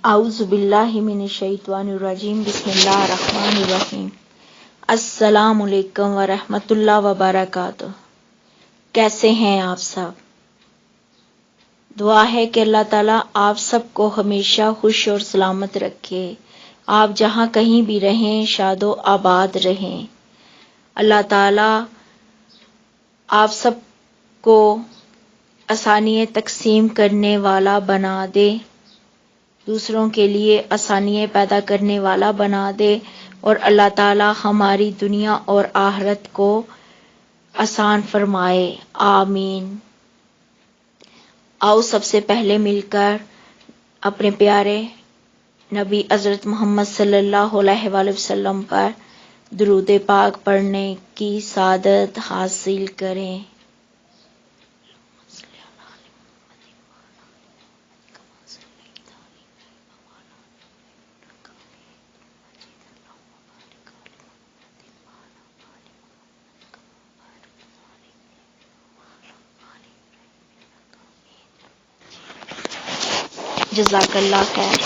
اعوذ باللہ من الشیطان الرجیم بسم اللہ الرحمن الرحیم۔ السلام علیکم ورحمۃ اللہ وبرکاتہ۔ کیسے ہیں آپ سب؟ دعا ہے کہ اللہ تعالیٰ آپ سب کو ہمیشہ خوش اور سلامت رکھے۔ آپ جہاں کہیں بھی رہیں شاد و آباد رہیں۔ اللہ تعالیٰ آپ سب کو آسانی تقسیم کرنے والا بنا دے، دوسروں کے لیے آسانیاں پیدا کرنے والا بنا دے، اور اللہ تعالیٰ ہماری دنیا اور آخرت کو آسان فرمائے، آمین۔ آؤ سب سے پہلے مل کر اپنے پیارے نبی حضرت محمد صلی اللہ علیہ وآلہ وسلم پر درود پاک پڑھنے کی سعادت حاصل کریں۔ جزاک اللہ خیر۔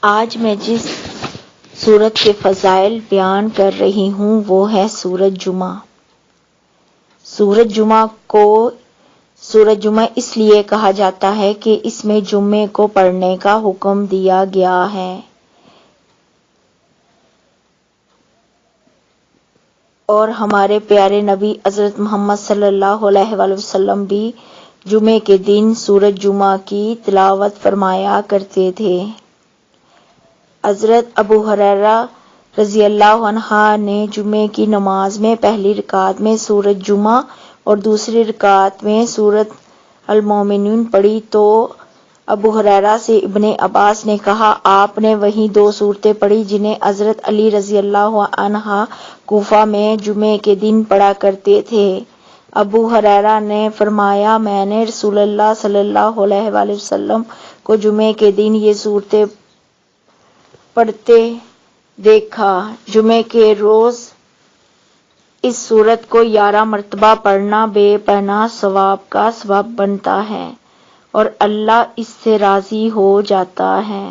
آج میں جس سورت کے فضائل بیان کر رہی ہوں وہ ہے سورت جمعہ۔ سورت جمعہ کو سورت جمعہ اس لیے کہا جاتا ہے کہ اس میں جمعے کو پڑھنے کا حکم دیا گیا ہے، اور ہمارے پیارے نبی حضرت محمد صلی اللہ علیہ وآلہ وسلم بھی جمعے کے دن سورت جمعہ کی تلاوت فرمایا کرتے تھے۔ حضرت ابو ہریرہ رضی اللہ عنہ نے جمعے کی نماز میں پہلی رکعت میں سورت جمعہ اور دوسری رکعت میں سورت المومنون پڑھی تو ابو ہریرہ سے ابن عباس نے کہا، آپ نے وہی دو صورتیں پڑھی جنہیں حضرت علی رضی اللہ عنہ کوفہ میں جمعے کے دن پڑھا کرتے تھے۔ ابو ہریرہ نے فرمایا، میں نے رسول اللہ صلی اللہ علیہ وآلہ وسلم کو جمعے کے دن یہ صورتیں پڑھتے دیکھا۔ جمعے کے روز اس صورت کو 11 مرتبہ پڑھنا بے پناہ ثواب کا سبب بنتا ہے اور اللہ اس سے راضی ہو جاتا ہے۔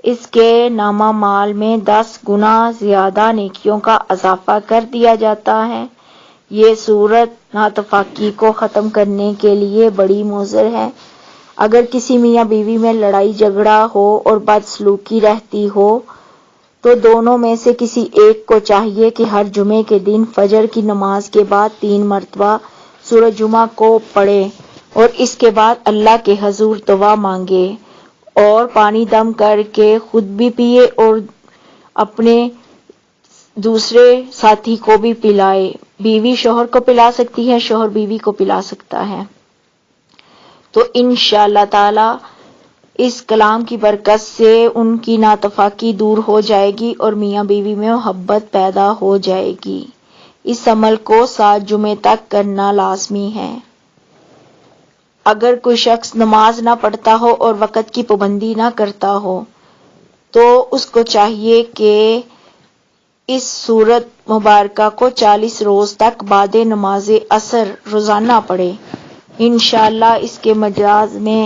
اس کے نامہ مال میں 10 گنا زیادہ نیکیوں کا اضافہ کر دیا جاتا ہے۔ یہ صورت ناتفاقی کو ختم کرنے کے لیے بڑی مؤثر ہے۔ اگر کسی میاں بیوی میں لڑائی جھگڑا ہو اور بدسلوکی رہتی ہو تو دونوں میں سے کسی ایک کو چاہیے کہ ہر جمعے کے دن فجر کی نماز کے بعد 3 مرتبہ سورۃ جمعہ کو پڑھے اور اس کے بعد اللہ کے حضور دعا مانگے اور پانی دم کر کے خود بھی پیے اور اپنے دوسرے ساتھی کو بھی پلائے۔ بیوی شوہر کو پلا سکتی ہے، شوہر بیوی کو پلا سکتا ہے۔ تو انشاءاللہ تعالی اس کلام کی برکت سے ان کی ناتفاقی دور ہو جائے گی اور میاں بیوی میں محبت پیدا ہو جائے گی۔ اس عمل کو 7 جمعے تک کرنا لازمی ہے۔ اگر کوئی شخص نماز نہ پڑھتا ہو اور وقت کی پابندی نہ کرتا ہو تو اس کو چاہیے کہ اس سورت مبارکہ کو 40 روز تک بعد نماز عصر روزانہ پڑھے۔ انشاءاللہ اس کے مجاز میں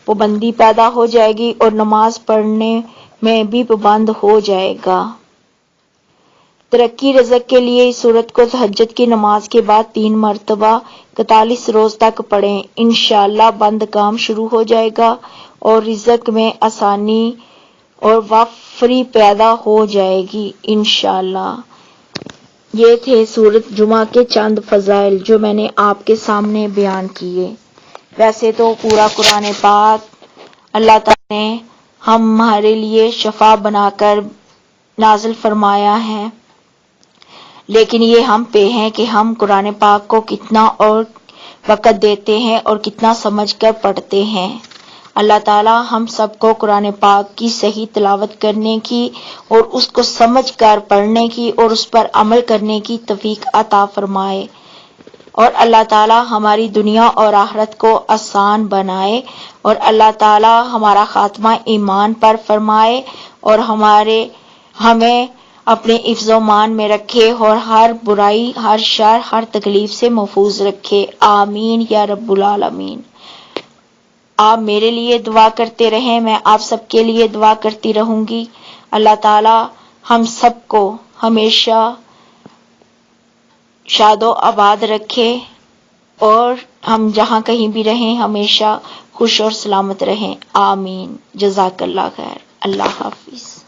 پابندی پیدا ہو جائے گی اور نماز پڑھنے میں بھی پابند ہو جائے گا۔ ترقی رزق کے لیے اس سورت کو تہجد کی نماز کے بعد 3 مرتبہ 41 روز تک پڑھیں۔ انشاءاللہ بند کام شروع ہو جائے گا اور رزق میں آسانی اور وفری پیدا ہو جائے گی انشاءاللہ۔ یہ تھے سورت جمعہ کے چند فضائل جو میں نے آپ کے سامنے بیان کیے۔ ویسے تو پورا قرآن پاک اللہ تعالیٰ نے ہمارے لیے شفا بنا کر نازل فرمایا ہے، لیکن یہ ہم پہ ہے کہ ہم قرآن پاک کو کتنا اور وقت دیتے ہیں اور کتنا سمجھ کر پڑھتے ہیں۔ اللہ تعالیٰ ہم سب کو قرآن پاک کی صحیح تلاوت کرنے کی اور اس کو سمجھ کر پڑھنے کی اور اس پر عمل کرنے کی توفیق عطا فرمائے، اور اللہ تعالیٰ ہماری دنیا اور آخرت کو آسان بنائے، اور اللہ تعالیٰ ہمارا خاتمہ ایمان پر فرمائے اور ہمیں اپنے حفظ و مان میں رکھے اور ہر برائی، ہر شر، ہر تکلیف سے محفوظ رکھے، آمین یا رب العالمین۔ آپ میرے لیے دعا کرتے رہیں، میں آپ سب کے لیے دعا کرتی رہوں گی۔ اللہ تعالی ہم سب کو ہمیشہ شاد و آباد رکھے اور ہم جہاں کہیں بھی رہیں ہمیشہ خوش اور سلامت رہیں، آمین۔ جزاک اللہ خیر، اللہ حافظ۔